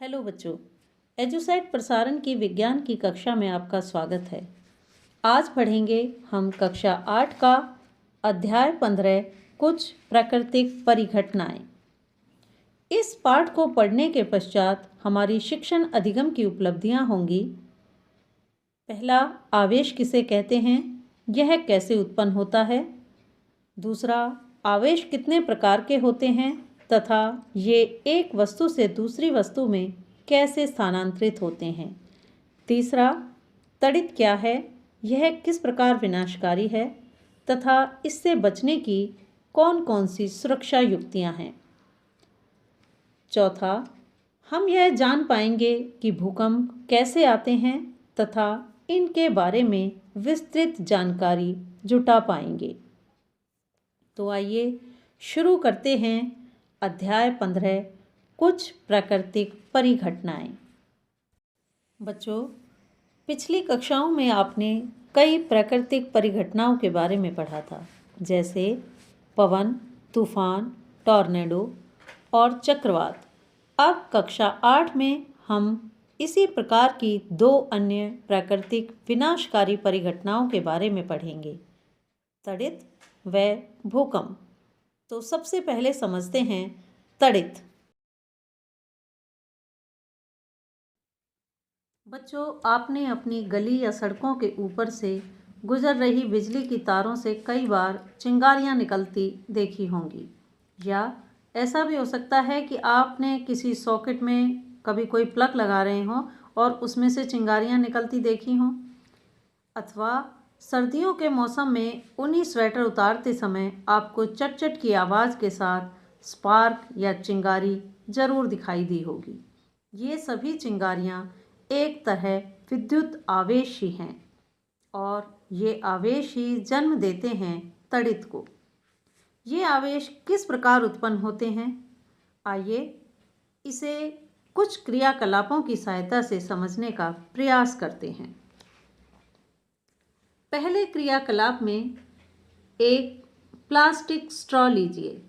Hello बच्चों, एजुसाइट प्रसारण की विज्ञान की कक्षा में आपका स्वागत है। आज पढ़ेंगे हम कक्षा 8 का अध्याय 15 कुछ प्राकृतिक परिघटनाएं। इस पाठ को पढ़ने के पश्चात हमारी शिक्षण अधिगम की उपलब्धियां होंगी। पहला, आवेश किसे कहते हैं, यह कैसे उत्पन्न होता है। दूसरा, आवेश कितने प्रकार के होते हैं तथा ये एक वस्तु से दूसरी वस्तु में कैसे स्थानांतरित होते हैं। तीसरा, तड़ित क्या है, यह किस प्रकार विनाशकारी है तथा इससे बचने की कौन कौन सी सुरक्षा युक्तियां हैं। चौथा, हम यह जान पाएंगे कि भूकंप कैसे आते हैं तथा इनके बारे में विस्तृत जानकारी जुटा पाएंगे। तो आइए शुरू करते हैं अध्याय 15 कुछ प्राकृतिक परिघटनाएं। बच्चों, पिछली कक्षाओं में आपने कई प्राकृतिक परिघटनाओं के बारे में पढ़ा था, जैसे पवन, तूफान, टॉर्नेडो और चक्रवात। अब कक्षा 8 में हम इसी प्रकार की दो अन्य प्राकृतिक विनाशकारी परिघटनाओं के बारे में पढ़ेंगे, तड़ित व भूकंप। तो सबसे पहले समझते हैं तड़ित। बच्चों, आपने अपनी गली या सड़कों के ऊपर से गुजर रही बिजली की तारों से कई बार चिंगारियां निकलती देखी होंगी, या ऐसा भी हो सकता है कि आपने किसी सॉकेट में कभी कोई प्लग लगा रहे हों और उसमें से चिंगारियां निकलती देखी हों। अथवा सर्दियों के मौसम में ऊनी स्वेटर उतारते समय आपको चट-चट की आवाज़ के साथ स्पार्क या चिंगारी ज़रूर दिखाई दी होगी। ये सभी चिंगारियाँ एक तरह विद्युत आवेश ही हैं और ये आवेश ही जन्म देते हैं तड़ित को। ये आवेश किस प्रकार उत्पन्न होते हैं, आइए इसे कुछ क्रियाकलापों की सहायता से समझने का प्रयास करते हैं। पहले क्रियाकलाप में एक प्लास्टिक स्ट्रॉ लीजिए।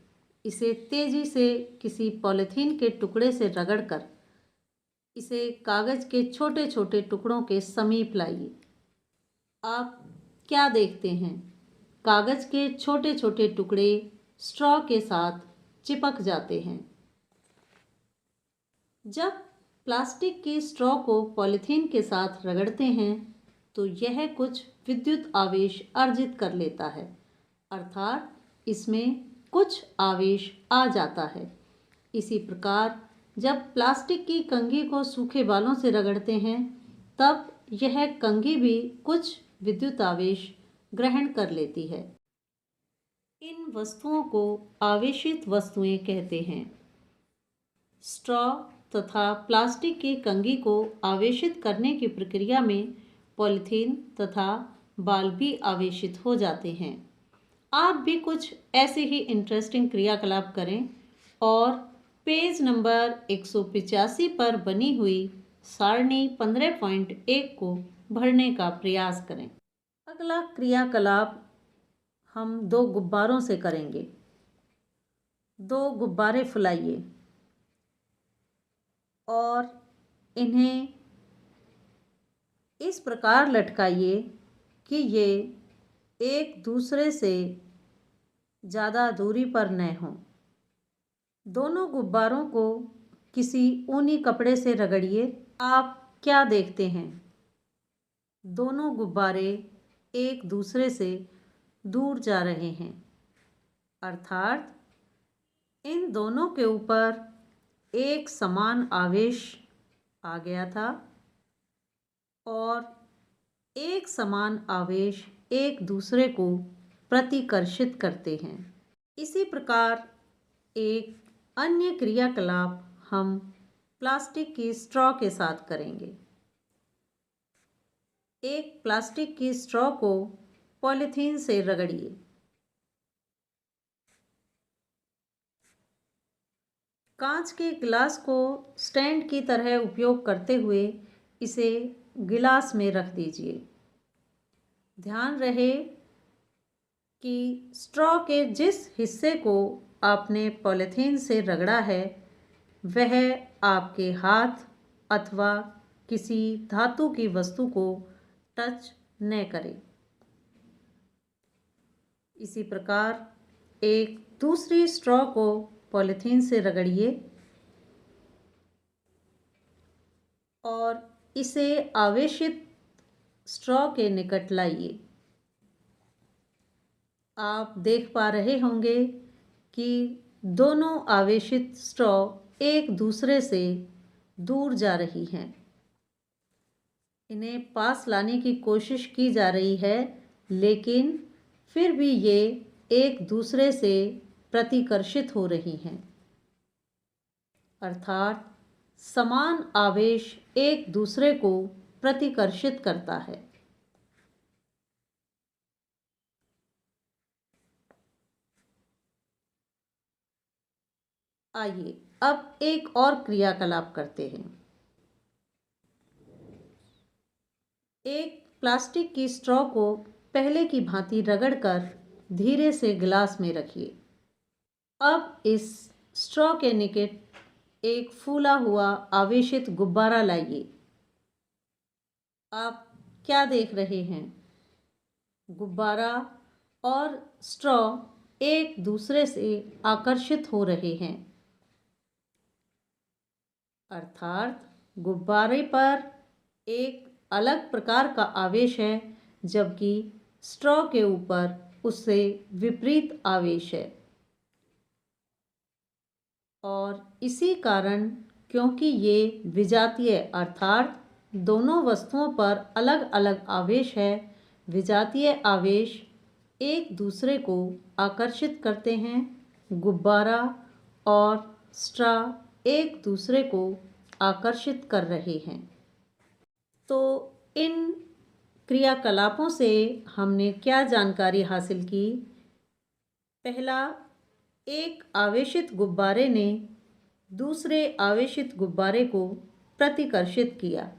इसे तेजी से किसी पॉलीथीन के टुकड़े से रगड़कर इसे कागज के छोटे छोटे टुकड़ों के समीप लाइए। आप क्या देखते हैं, कागज के छोटे छोटे टुकड़े स्ट्रॉ के साथ चिपक जाते हैं। जब प्लास्टिक की स्ट्रॉ को पॉलीथीन के साथ रगड़ते हैं तो यह कुछ विद्युत आवेश अर्जित कर लेता है, अर्थात इसमें कुछ आवेश आ जाता है। इसी प्रकार जब प्लास्टिक की कंघी को सूखे बालों से रगड़ते हैं तब यह कंघी भी कुछ विद्युत आवेश ग्रहण कर लेती है। इन वस्तुओं को आवेशित वस्तुएं कहते हैं। स्ट्रॉ तथा प्लास्टिक की कंघी को आवेशित करने की प्रक्रिया में पॉलीथीन तथा बाल भी आवेशित हो जाते हैं। आप भी कुछ ऐसे ही इंटरेस्टिंग क्रियाकलाप करें और पेज नंबर 185 पर बनी हुई सारणी 15.1 को भरने का प्रयास करें। अगला क्रियाकलाप हम दो गुब्बारों से करेंगे। दो गुब्बारे फुलाइए और इन्हें इस प्रकार लटकाइए कि ये एक दूसरे से ज़्यादा दूरी पर न हों। दोनों गुब्बारों को किसी ऊनी कपड़े से रगड़िए। आप क्या देखते हैं, दोनों गुब्बारे एक दूसरे से दूर जा रहे हैं, अर्थात इन दोनों के ऊपर एक समान आवेश आ गया था और एक समान आवेश एक दूसरे को प्रतिकर्षित करते हैं। इसी प्रकार एक अन्य क्रियाकलाप हम प्लास्टिक की स्ट्रॉ के साथ करेंगे। एक प्लास्टिक की स्ट्रॉ को पॉलीथीन से रगड़िए। कांच के गिलास को स्टैंड की तरह उपयोग करते हुए इसे गिलास में रख दीजिए। ध्यान रहे कि स्ट्रॉ के जिस हिस्से को आपने पॉलीथीन से रगड़ा है वह आपके हाथ अथवा किसी धातु की वस्तु को टच न करे। इसी प्रकार एक दूसरी स्ट्रॉ को पॉलीथीन से रगड़िए और इसे आवेशित स्ट्रॉ के निकट लाइए। आप देख पा रहे होंगे कि दोनों आवेशित स्ट्रॉ एक दूसरे से दूर जा रही हैं। इन्हें पास लाने की कोशिश की जा रही है, लेकिन फिर भी ये एक दूसरे से प्रतिकर्षित हो रही हैं। अर्थात समान आवेश एक दूसरे को प्रतिकर्षित करता है। आइए अब एक और क्रियाकलाप करते हैं। एक प्लास्टिक की स्ट्रॉ को पहले की भांति रगड़कर धीरे से गिलास में रखिए। अब इस स्ट्रॉ के निकट एक फूला हुआ आवेशित गुब्बारा लाइए। आप क्या देख रहे हैं? गुब्बारा और स्ट्रॉ एक दूसरे से आकर्षित हो रहे हैं। अर्थात गुब्बारे पर एक अलग प्रकार का आवेश है, जबकि स्ट्रॉ के ऊपर उससे विपरीत आवेश है। और इसी कारण, क्योंकि ये विजातीय अर्थात दोनों वस्तुओं पर अलग अलग आवेश है, विजातीय आवेश एक दूसरे को आकर्षित करते हैं। गुब्बारा और स्ट्रॉ एक दूसरे को आकर्षित कर रहे हैं। तो इन क्रियाकलापों से हमने क्या जानकारी हासिल की? पहला, एक आवेशित गुब्बारे ने दूसरे आवेशित गुब्बारे को प्रतिकर्षित किया।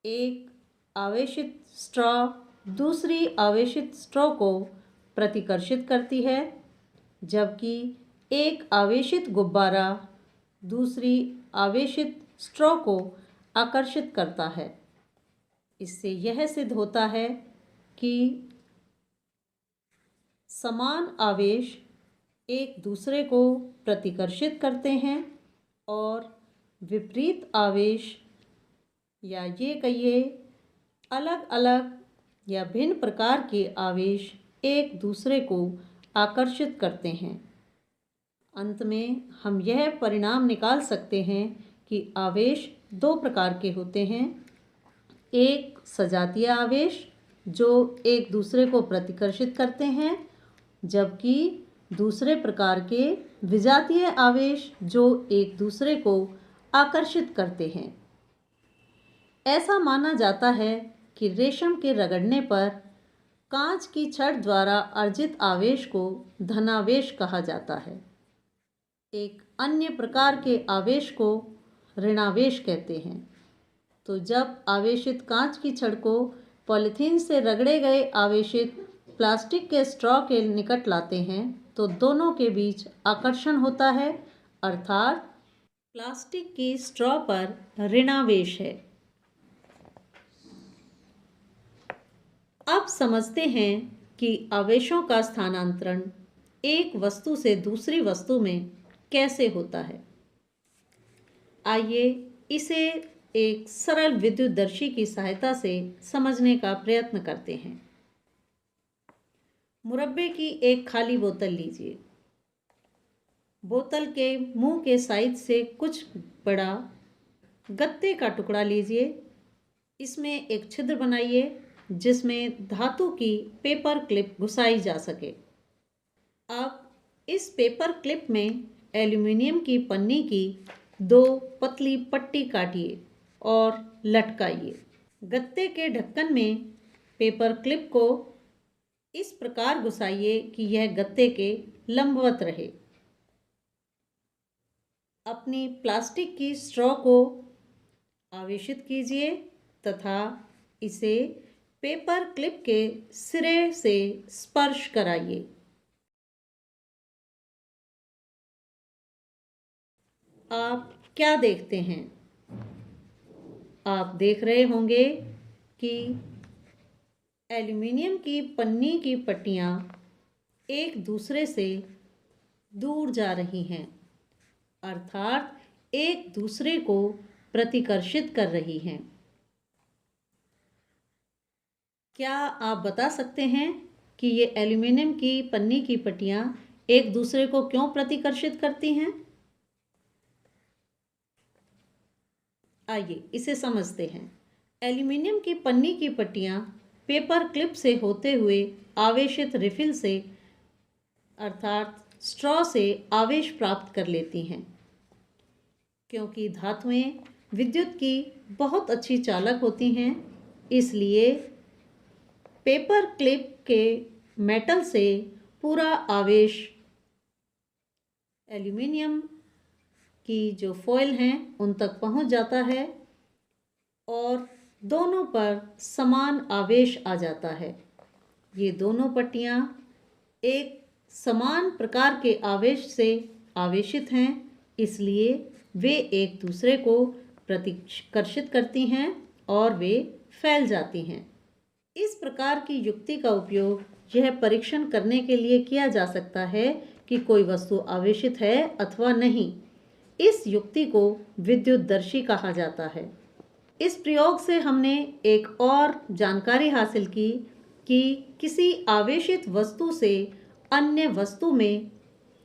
एक आवेशित स्ट्रॉ दूसरी आवेशित स्ट्रॉ को प्रतिकर्षित करती है, जबकि एक आवेशित गुब्बारा दूसरी आवेशित स्ट्रॉ को आकर्षित करता है। इससे यह सिद्ध होता है कि समान आवेश एक दूसरे को प्रतिकर्षित करते हैं और विपरीत आवेश, या ये कहिए अलग अलग या भिन्न प्रकार के आवेश एक दूसरे को आकर्षित करते हैं। अंत में हम यह परिणाम निकाल सकते हैं कि आवेश दो प्रकार के होते हैं। एक सजातीय आवेश जो एक दूसरे को प्रतिकर्षित करते हैं, जबकि दूसरे प्रकार के विजातीय आवेश जो एक दूसरे को आकर्षित करते हैं। ऐसा माना जाता है कि रेशम के रगड़ने पर कांच की छड़ द्वारा अर्जित आवेश को धनावेश कहा जाता है। एक अन्य प्रकार के आवेश को ऋणावेश कहते हैं। तो जब आवेशित कांच की छड़ को पॉलीथीन से रगड़े गए आवेशित प्लास्टिक के स्ट्रॉ के निकट लाते हैं, तो दोनों के बीच आकर्षण होता है, अर्थात प्लास्टिक की स्ट्रॉ पर ऋणावेश है। अब समझते हैं कि आवेशों का स्थानांतरण एक वस्तु से दूसरी वस्तु में कैसे होता है। आइए इसे एक सरल विद्युतदर्शी की सहायता से समझने का प्रयत्न करते हैं। मुरब्बे की एक खाली बोतल लीजिए। बोतल के मुंह के साइड से कुछ बड़ा गत्ते का टुकड़ा लीजिए। इसमें एक छिद्र बनाइए जिसमें धातु की पेपर क्लिप घुसाई जा सके। अब इस पेपर क्लिप में एल्यूमिनियम की पन्नी की दो पतली पट्टी काटिए और लटकाइए। गत्ते के ढक्कन में पेपर क्लिप को इस प्रकार घुसाइए कि यह गत्ते के लंबवत रहे। अपनी प्लास्टिक की स्ट्रॉ को आवेशित कीजिए तथा इसे पेपर क्लिप के सिरे से स्पर्श कराइए। आप क्या देखते हैं? आप देख रहे होंगे कि एल्युमिनियम की पन्नी की पट्टियाँ एक दूसरे से दूर जा रही हैं, अर्थात एक दूसरे को प्रतिकर्षित कर रही हैं। क्या आप बता सकते हैं कि ये एल्युमिनियम की पन्नी की पट्टियाँ एक दूसरे को क्यों प्रतिकर्षित करती हैं? आइए इसे समझते हैं। एल्युमिनियम की पन्नी की पट्टियाँ पेपर क्लिप से होते हुए आवेशित रिफिल से अर्थात स्ट्रॉ से आवेश प्राप्त कर लेती हैं। क्योंकि धातुएं विद्युत की बहुत अच्छी चालक होती हैं, इसलिए पेपर क्लिप के मेटल से पूरा आवेश एल्युमिनियम की जो फॉयल हैं उन तक पहुंच जाता है और दोनों पर समान आवेश आ जाता है। ये दोनों पट्टियाँ एक समान प्रकार के आवेश से आवेशित हैं, इसलिए वे एक दूसरे को प्रतिकर्षित करती हैं और वे फैल जाती हैं। इस प्रकार की युक्ति का उपयोग यह परीक्षण करने के लिए किया जा सकता है कि कोई वस्तु आवेशित है अथवा नहीं। इस युक्ति को विद्युतदर्शी कहा जाता है। इस प्रयोग से हमने एक और जानकारी हासिल की कि किसी आवेशित वस्तु से अन्य वस्तु में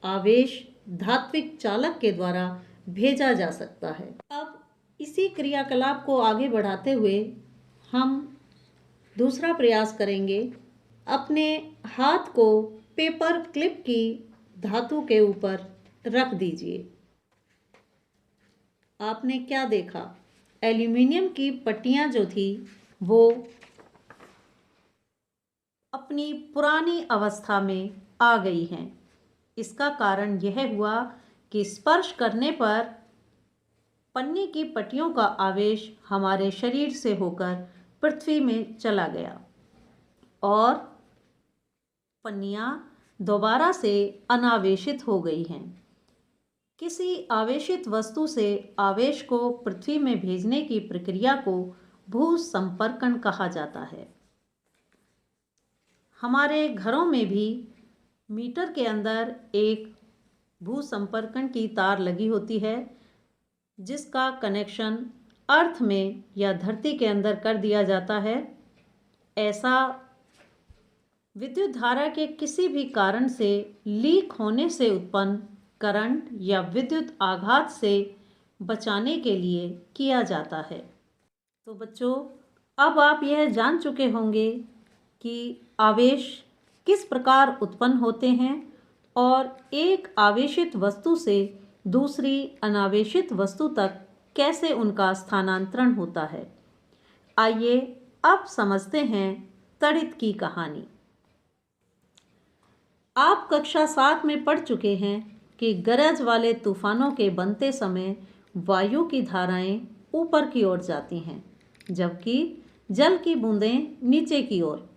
आवेश धात्विक चालक के द्वारा भेजा जा सकता है। अब इसी क्रियाकलाप को आगे बढ़ाते हुए हम दूसरा प्रयास करेंगे। अपने हाथ को पेपर क्लिप की धातु के ऊपर रख दीजिए। आपने क्या देखा? एल्युमिनियम की पट्टियाँ जो थी वो अपनी पुरानी अवस्था में आ गई हैं। इसका कारण यह हुआ कि स्पर्श करने पर पन्नी की पट्टियों का आवेश हमारे शरीर से होकर पृथ्वी में चला गया और पन्नियाँ दोबारा से अनावेशित हो गई हैं। किसी आवेशित वस्तु से आवेश को पृथ्वी में भेजने की प्रक्रिया को भूसंपर्कन कहा जाता है। हमारे घरों में भी मीटर के अंदर एक भूसंपर्कन की तार लगी होती है, जिसका कनेक्शन अर्थ में या धरती के अंदर कर दिया जाता है। ऐसा विद्युत धारा के किसी भी कारण से लीक होने से उत्पन्न करंट या विद्युत आघात से बचाने के लिए किया जाता है। तो बच्चों, अब आप यह जान चुके होंगे कि आवेश किस प्रकार उत्पन्न होते हैं और एक आवेशित वस्तु से दूसरी अनावेशित वस्तु तक कैसे उनका स्थानांतरण होता है। आइए अब समझते हैं तड़ित की कहानी। आप कक्षा 7 में पढ़ चुके हैं कि गरज वाले तूफानों के बनते समय वायु की धाराएं ऊपर की ओर जाती हैं, जबकि जल की बूंदें नीचे की ओर।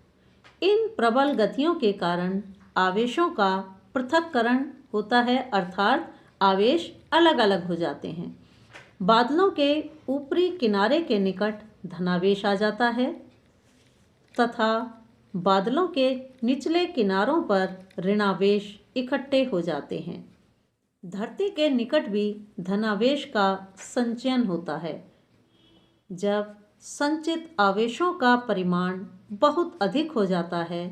इन प्रबल गतियों के कारण आवेशों का पृथक्करण होता है, अर्थात आवेश अलग अलग हो जाते हैं। बादलों के ऊपरी किनारे के निकट धनावेश आ जाता है तथा बादलों के निचले किनारों पर ऋणावेश इकट्ठे हो जाते हैं। धरती के निकट भी धनावेश का संचयन होता है। जब संचित आवेशों का परिमाण बहुत अधिक हो जाता है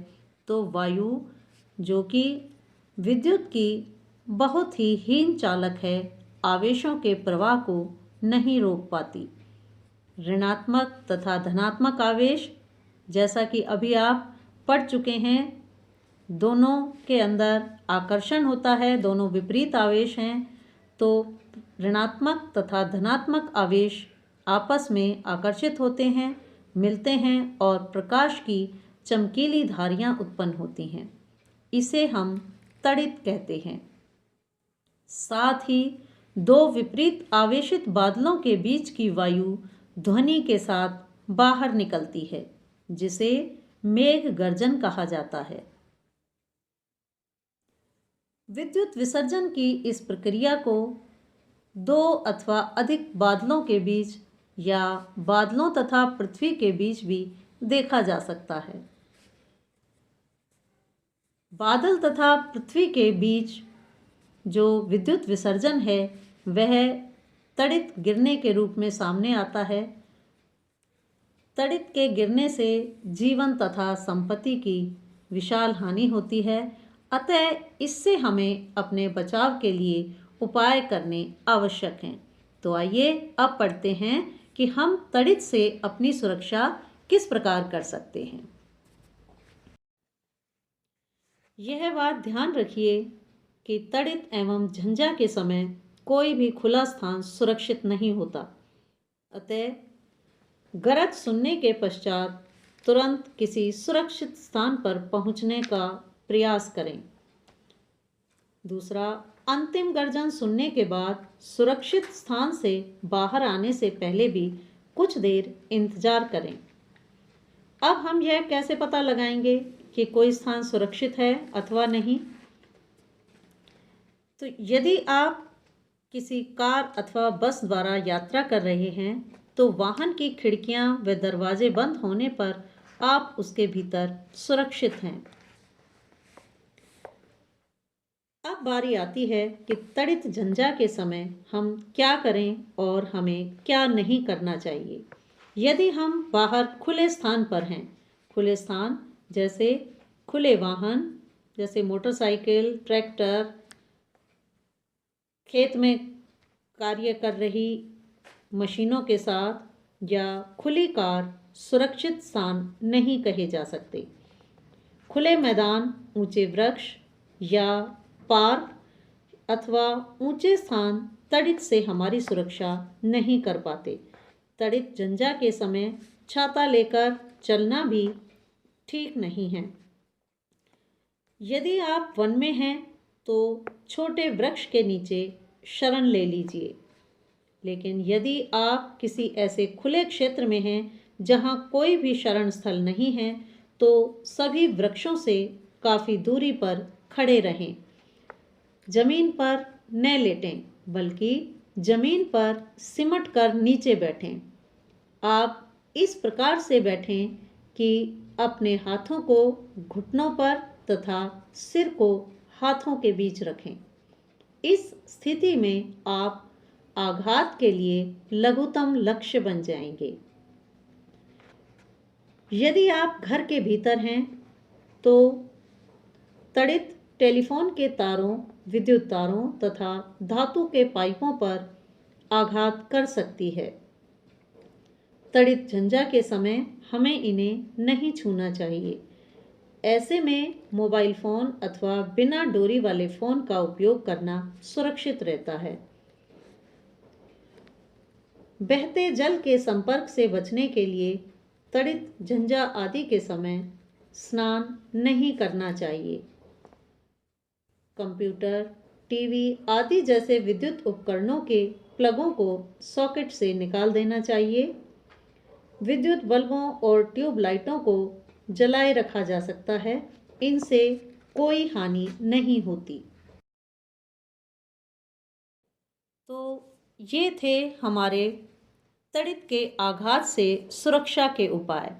तो वायु, जो कि विद्युत की बहुत ही हीन चालक है, आवेशों के प्रवाह को नहीं रोक पाती। ऋणात्मक तथा धनात्मक आवेश, जैसा कि अभी आप पढ़ चुके हैं, दोनों के अंदर आकर्षण होता है, दोनों विपरीत आवेश हैं। तो ऋणात्मक तथा धनात्मक आवेश आपस में आकर्षित होते हैं, मिलते हैं और प्रकाश की चमकीली धारियाँ उत्पन्न होती हैं। इसे हम तड़ित कहते हैं। साथ ही दो विपरीत आवेशित बादलों के बीच की वायु ध्वनि के साथ बाहर निकलती है, जिसे मेघ गर्जन कहा जाता है। विद्युत विसर्जन की इस प्रक्रिया को दो अथवा अधिक बादलों के बीच या बादलों तथा पृथ्वी के बीच भी देखा जा सकता है। बादल तथा पृथ्वी के बीच जो विद्युत विसर्जन है वह तड़ित गिरने के रूप में सामने आता है। तड़ित के गिरने से जीवन तथा संपत्ति की विशाल हानि होती है, अतः इससे हमें अपने बचाव के लिए उपाय करने आवश्यक हैं। तो आइए अब पढ़ते हैं कि हम तड़ित से अपनी सुरक्षा किस प्रकार कर सकते हैं। यह बात ध्यान रखिए कि तड़ित एवं झंझा के समय कोई भी खुला स्थान सुरक्षित नहीं होता, अतः गरज सुनने के पश्चात तुरंत किसी सुरक्षित स्थान पर पहुंचने का प्रयास करें। दूसरा, अंतिम गर्जन सुनने के बाद सुरक्षित स्थान से बाहर आने से पहले भी कुछ देर इंतजार करें। अब हम यह कैसे पता लगाएंगे कि कोई स्थान सुरक्षित है अथवा नहीं? तो यदि आप किसी कार अथवा बस द्वारा यात्रा कर रहे हैं तो वाहन की खिड़कियां व दरवाजे बंद होने पर आप उसके भीतर सुरक्षित हैं। अब बारी आती है कि तड़ित झंझा के समय हम क्या करें और हमें क्या नहीं करना चाहिए। यदि हम बाहर खुले स्थान पर हैं, खुले स्थान जैसे खुले वाहन जैसे मोटरसाइकिल, ट्रैक्टर, खेत में कार्य कर रही मशीनों के साथ या खुली कार सुरक्षित स्थान नहीं कहे जा सकते। खुले मैदान, ऊंचे वृक्ष या पार्क अथवा ऊंचे स्थान तड़ित से हमारी सुरक्षा नहीं कर पाते। तड़ित झंझा के समय छाता लेकर चलना भी ठीक नहीं है। यदि आप वन में हैं तो छोटे वृक्ष के नीचे शरण ले लीजिए, लेकिन यदि आप किसी ऐसे खुले क्षेत्र में हैं जहां कोई भी शरण स्थल नहीं है तो सभी वृक्षों से काफ़ी दूरी पर खड़े रहें। जमीन पर न लेटें बल्कि जमीन पर सिमट कर नीचे बैठें। आप इस प्रकार से बैठें कि अपने हाथों को घुटनों पर तथा सिर को हाथों के बीच रखें। इस स्थिति में आप आघात के लिए लघुतम लक्ष्य बन जाएंगे। यदि आप घर के भीतर हैं तो तड़ित टेलीफोन के तारों, विद्युत तारों तथा धातु के पाइपों पर आघात कर सकती है। तड़ित झंझा के समय हमें इन्हें नहीं छूना चाहिए। ऐसे में मोबाइल फ़ोन अथवा बिना डोरी वाले फ़ोन का उपयोग करना सुरक्षित रहता है। बहते जल के संपर्क से बचने के लिए तड़ित झंझा आदि के समय स्नान नहीं करना चाहिए। कंप्यूटर, टीवी आदि जैसे विद्युत उपकरणों के प्लगों को सॉकेट से निकाल देना चाहिए। विद्युत बल्बों और ट्यूब लाइटों को जलाए रखा जा सकता है, इनसे कोई हानि नहीं होती। तो ये थे हमारे तड़ित के आघात से सुरक्षा के उपाय।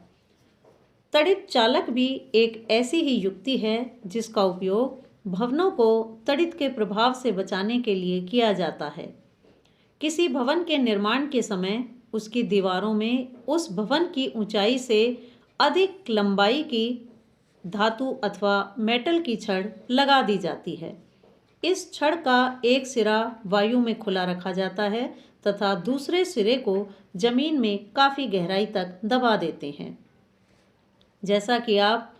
तड़ित चालक भी एक ऐसी ही युक्ति है जिसका उपयोग भवनों को तड़ित के प्रभाव से बचाने के लिए किया जाता है। किसी भवन के निर्माण के समय उसकी दीवारों में उस भवन की ऊंचाई से अधिक लंबाई की धातु अथवा मेटल की छड़ लगा दी जाती है। इस छड़ का एक सिरा वायु में खुला रखा जाता है तथा दूसरे सिरे को जमीन में काफ़ी गहराई तक दबा देते हैं। जैसा कि आप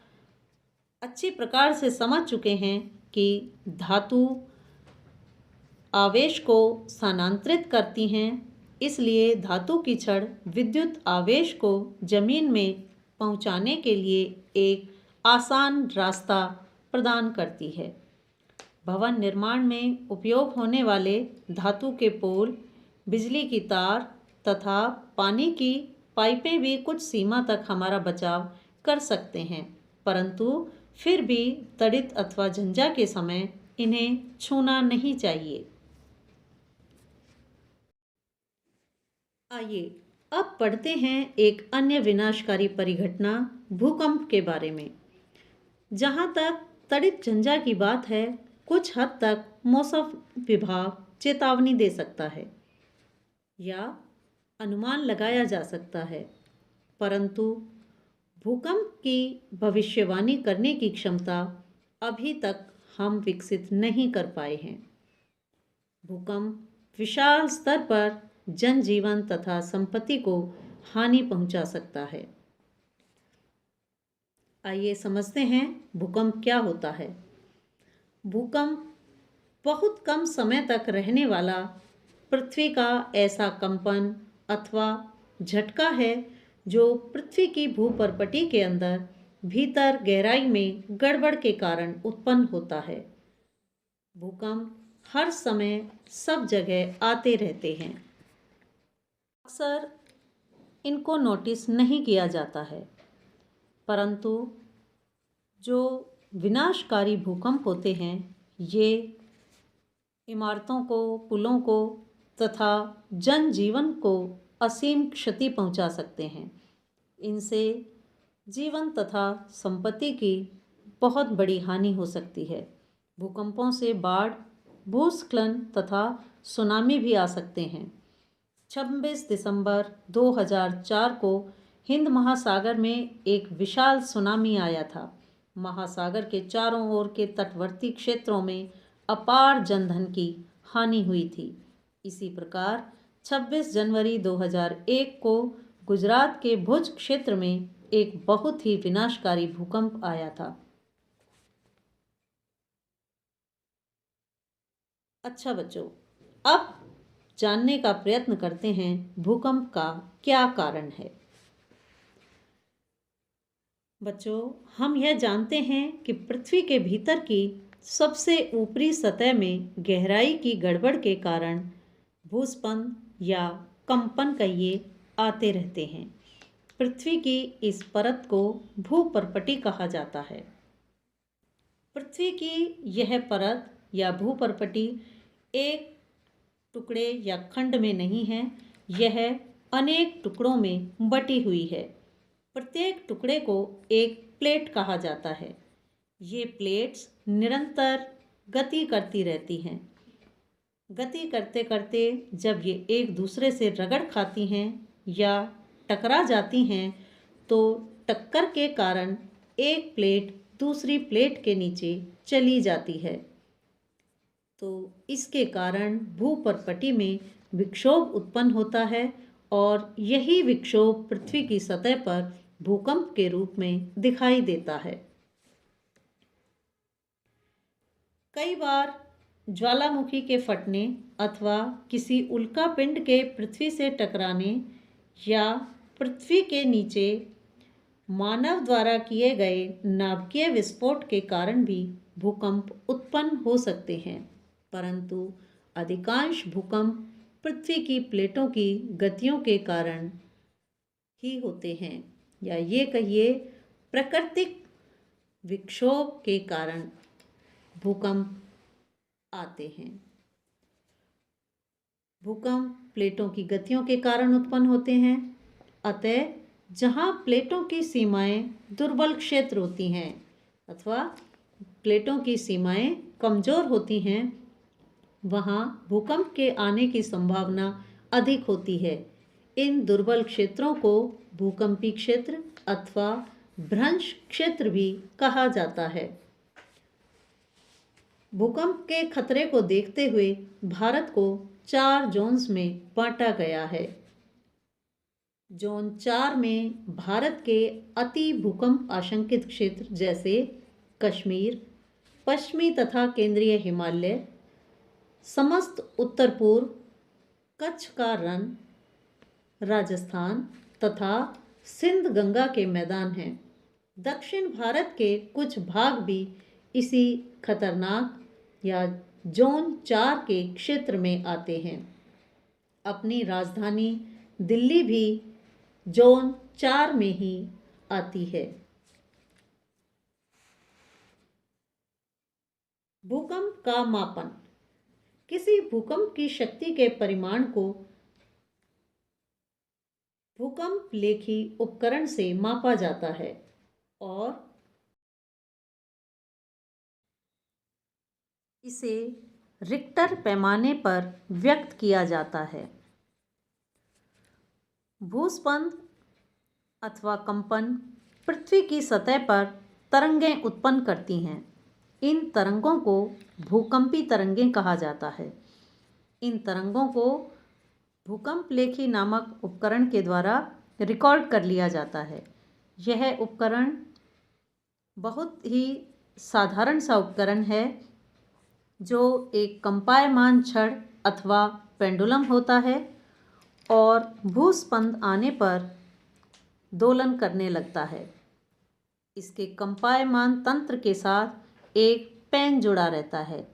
अच्छी प्रकार से समझ चुके हैं कि धातु आवेश को स्थानांतरित करती हैं, इसलिए धातु की छड़ विद्युत आवेश को जमीन में पहुंचाने के लिए एक आसान रास्ता प्रदान करती है। भवन निर्माण में उपयोग होने वाले धातु के पोल, बिजली की तार तथा पानी की पाइपें भी कुछ सीमा तक हमारा बचाव कर सकते हैं, परंतु फिर भी तड़ित अथवा झंझा के समय इन्हें छूना नहीं चाहिए। आइए अब पढ़ते हैं एक अन्य विनाशकारी परिघटना भूकंप के बारे में। जहाँ तक तड़ित झंझा की बात है, कुछ हद तक मौसम विभाग चेतावनी दे सकता है या अनुमान लगाया जा सकता है, परंतु भूकंप की भविष्यवाणी करने की क्षमता अभी तक हम विकसित नहीं कर पाए हैं। भूकंप विशाल स्तर पर जनजीवन तथा संपत्ति को हानि पहुंचा सकता है। आइए समझते हैं भूकंप क्या होता है। भूकंप बहुत कम समय तक रहने वाला पृथ्वी का ऐसा कंपन अथवा झटका है जो पृथ्वी की भूपर्पटी के अंदर भीतर गहराई में गड़बड़ के कारण उत्पन्न होता है। भूकंप हर समय सब जगह आते रहते हैं। अक्सर इनको नोटिस नहीं किया जाता है, परंतु जो विनाशकारी भूकंप होते हैं ये इमारतों को, पुलों को तथा जनजीवन को असीम क्षति पहुंचा सकते हैं। इनसे जीवन तथा संपत्ति की बहुत बड़ी हानि हो सकती है। भूकंपों से बाढ़, भूस्खलन तथा सुनामी भी आ सकते हैं। 26 दिसंबर 2004 को हिंद महासागर में एक विशाल सुनामी आया था। महासागर के चारों ओर के तटवर्ती क्षेत्रों में अपार जनधन की हानि हुई थी। इसी प्रकार 26 जनवरी 2001 को गुजरात के भुज क्षेत्र में एक बहुत ही विनाशकारी भूकंप आया था। अच्छा बच्चों, अब जानने का प्रयत्न करते हैं भूकंप का क्या कारण है। बच्चों, हम यह जानते हैं कि पृथ्वी के भीतर की सबसे ऊपरी सतह में गहराई की गड़बड़ के कारण भूस्खलन या कंपन कहिए आते रहते हैं। पृथ्वी की इस परत को भूपर्पटी कहा जाता है। पृथ्वी की यह परत या भूपर्पटी एक टुकड़े या खंड में नहीं है, यह अनेक टुकड़ों में बटी हुई है। प्रत्येक टुकड़े को एक प्लेट कहा जाता है। ये प्लेट्स निरंतर गति करती रहती हैं। गति करते करते जब ये एक दूसरे से रगड़ खाती हैं या टकरा जाती हैं तो टक्कर के कारण एक प्लेट दूसरी प्लेट के नीचे चली जाती है। तो इसके कारण भूपर्पटी में विक्षोभ उत्पन्न होता है और यही विक्षोभ पृथ्वी की सतह पर भूकंप के रूप में दिखाई देता है। कई बार ज्वालामुखी के फटने अथवा किसी उल्कापिंड के पृथ्वी से टकराने या पृथ्वी के नीचे मानव द्वारा किए गए नाभिकीय विस्फोट के कारण भी भूकंप उत्पन्न हो सकते हैं, परंतु अधिकांश भूकंप पृथ्वी की प्लेटों की गतियों के कारण ही होते हैं, या ये कहिए प्राकृतिक विक्षोभ के कारण भूकंप आते हैं। भूकंप प्लेटों की गतियों के कारण उत्पन्न होते हैं, अतः जहाँ प्लेटों की सीमाएं दुर्बल क्षेत्र होती हैं अथवा प्लेटों की सीमाएं कमज़ोर होती हैं, वहाँ भूकंप के आने की संभावना अधिक होती है। इन दुर्बल क्षेत्रों को भूकंपी क्षेत्र अथवा भ्रंश क्षेत्र भी कहा जाता है। भूकंप के खतरे को देखते हुए भारत को 4 जोन्स में बांटा गया है। जोन 4 में भारत के अति भूकंप आशंकित क्षेत्र जैसे कश्मीर, पश्चिमी तथा केंद्रीय हिमालय, समस्त उत्तर पूर्व, कच्छ का रण, राजस्थान तथा सिंध गंगा के मैदान हैं। दक्षिण भारत के कुछ भाग भी इसी खतरनाक या जोन 4 के क्षेत्र में आते हैं। अपनी राजधानी दिल्ली भी जोन 4 में ही आती है। भूकंप का मापन। किसी भूकंप की शक्ति के परिमाण को भूकंप लेखी उपकरण से मापा जाता है और इसे रिक्टर पैमाने पर व्यक्त किया जाता है। भूस्पंद अथवा कंपन पृथ्वी की सतह पर तरंगें उत्पन्न करती हैं। इन तरंगों को भूकंपी तरंगें कहा जाता है। इन तरंगों को भूकंप लेखी नामक उपकरण के द्वारा रिकॉर्ड कर लिया जाता है। यह उपकरण बहुत ही साधारण सा उपकरण है जो एक कंपायमान छड़ अथवा पेंडुलम होता है और भूस्पंद आने पर दोलन करने लगता है। इसके कंपायमान तंत्र के साथ एक पेन जुड़ा रहता है।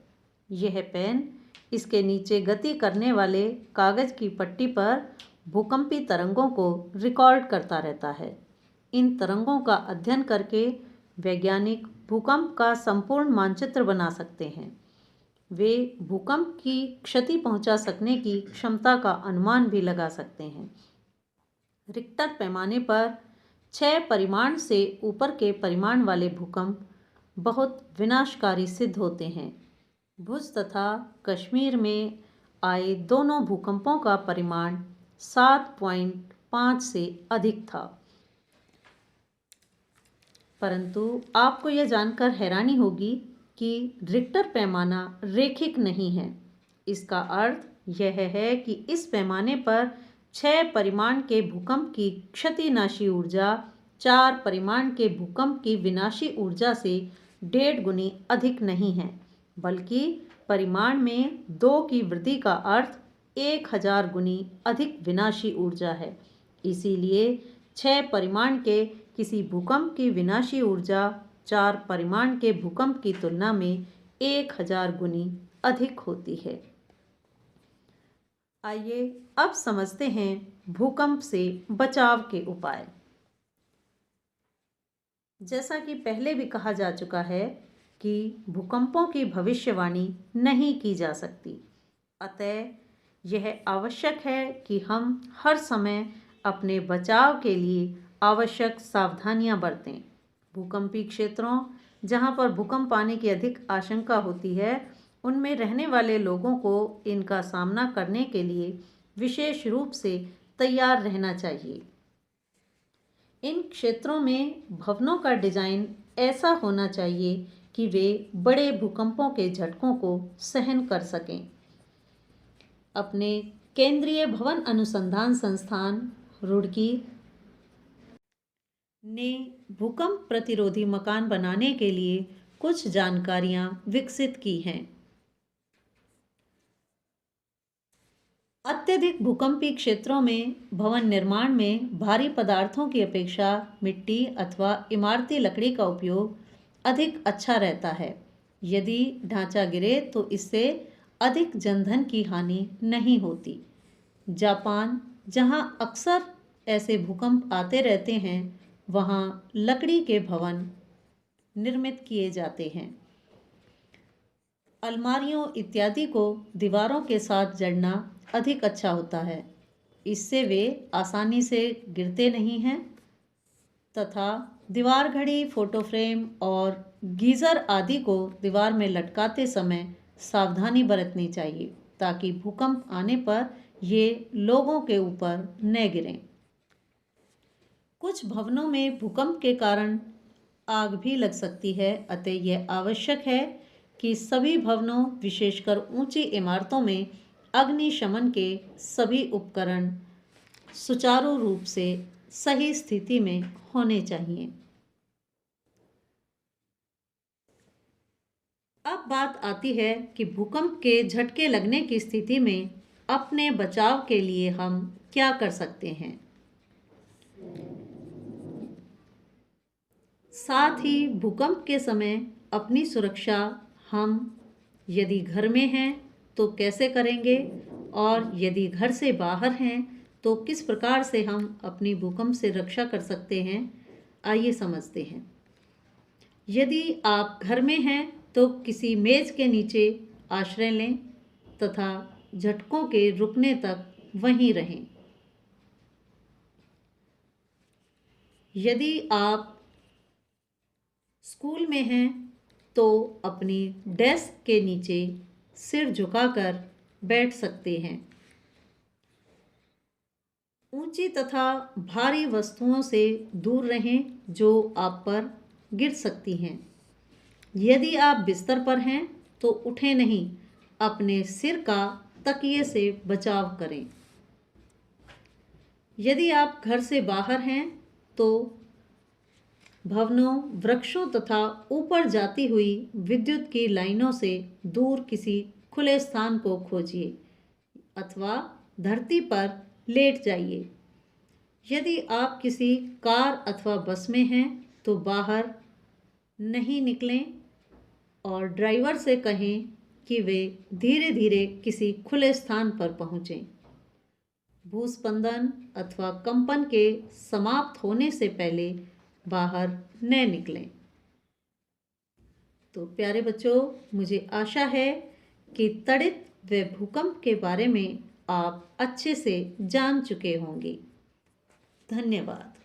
यह पेन इसके नीचे गति करने वाले कागज की पट्टी पर भूकंपी तरंगों को रिकॉर्ड करता रहता है। इन तरंगों का अध्ययन करके वैज्ञानिक भूकंप का संपूर्ण मानचित्र बना सकते हैं। वे भूकंप की क्षति पहुंचा सकने की क्षमता का अनुमान भी लगा सकते हैं। रिक्टर पैमाने पर 6 परिमाण से ऊपर के परिमाण वाले भूकंप बहुत विनाशकारी सिद्ध होते हैं। भुज तथा कश्मीर में आए दोनों भूकंपों का परिमाण 7.5 से अधिक था। परंतु आपको यह जानकर हैरानी होगी कि रिक्टर पैमाना रैखिक नहीं है। इसका अर्थ यह है कि इस पैमाने पर 6 परिमाण के भूकंप की क्षतिनाशी ऊर्जा 4 परिमाण के भूकंप की विनाशी ऊर्जा से 1.5 गुनी अधिक नहीं है, बल्कि परिमाण में 2 की वृद्धि का अर्थ 1000 गुनी अधिक विनाशी ऊर्जा है। इसीलिए 6 परिमाण के किसी भूकंप की विनाशी ऊर्जा 4 परिमाण के भूकंप की तुलना में 1000 गुनी अधिक होती है। आइए अब समझते हैं भूकंप से बचाव के उपाय। जैसा कि पहले भी कहा जा चुका है कि भूकंपों की भविष्यवाणी नहीं की जा सकती, अतः यह आवश्यक है कि हम हर समय अपने बचाव के लिए आवश्यक सावधानियां बरतें। भूकंपी क्षेत्रों जहां पर भूकंप आने की अधिक आशंका होती है, उनमें रहने वाले लोगों को इनका सामना करने के लिए विशेष रूप से तैयार रहना चाहिए। इन क्षेत्रों में भवनों का डिजाइन ऐसा होना चाहिए कि वे बड़े भूकंपों के झटकों को सहन कर सकें। अपने केंद्रीय भवन अनुसंधान संस्थान रुड़की ने भूकंप प्रतिरोधी मकान बनाने के लिए कुछ जानकारियां विकसित की हैं। अत्यधिक भूकंपी क्षेत्रों में भवन निर्माण में भारी पदार्थों की अपेक्षा मिट्टी अथवा इमारती लकड़ी का उपयोग अधिक अच्छा रहता है। यदि ढांचा गिरे तो इससे अधिक जनधन की हानि नहीं होती। जापान, जहां अक्सर ऐसे भूकंप आते रहते हैं, वहां लकड़ी के भवन निर्मित किए जाते हैं। अलमारियों इत्यादि को दीवारों के साथ जड़ना अधिक अच्छा होता है। इससे वे आसानी से गिरते नहीं हैं तथा दीवार घड़ी, फोटो फ्रेम और गीज़र आदि को दीवार में लटकाते समय सावधानी बरतनी चाहिए ताकि भूकंप आने पर ये लोगों के ऊपर न गिरें। कुछ भवनों में भूकंप के कारण आग भी लग सकती है, अतः यह आवश्यक है कि सभी भवनों, विशेषकर ऊंची इमारतों में अग्निशमन के सभी उपकरण सुचारू रूप से सही स्थिति में होने चाहिए। अब बात आती है कि भूकंप के झटके लगने की स्थिति में अपने बचाव के लिए हम क्या कर सकते हैं। साथ ही भूकंप के समय अपनी सुरक्षा हम यदि घर में हैं तो कैसे करेंगे और यदि घर से बाहर हैं तो किस प्रकार से हम अपनी भूकंप से रक्षा कर सकते हैं, आइए समझते हैं। यदि आप घर में हैं तो किसी मेज़ के नीचे आश्रय लें तथा झटकों के रुकने तक वहीं रहें। यदि आप स्कूल में हैं तो अपनी डेस्क के नीचे सिर झुकाकर बैठ सकते हैं। ऊंची तथा भारी वस्तुओं से दूर रहें जो आप पर गिर सकती हैं। यदि आप बिस्तर पर हैं तो उठें नहीं, अपने सिर का तकिए से बचाव करें। यदि आप घर से बाहर हैं तो भवनों, वृक्षों तथा ऊपर जाती हुई विद्युत की लाइनों से दूर किसी खुले स्थान को खोजिए अथवा धरती पर लेट जाइए। यदि आप किसी कार अथवा बस में हैं तो बाहर नहीं निकलें और ड्राइवर से कहें कि वे धीरे धीरे किसी खुले स्थान पर पहुँचें। भूस्पंदन अथवा कंपन के समाप्त होने से पहले बाहर न निकलें। तो प्यारे बच्चों, मुझे आशा है कि तड़ित व भूकंप के बारे में आप अच्छे से जान चुके होंगे। धन्यवाद।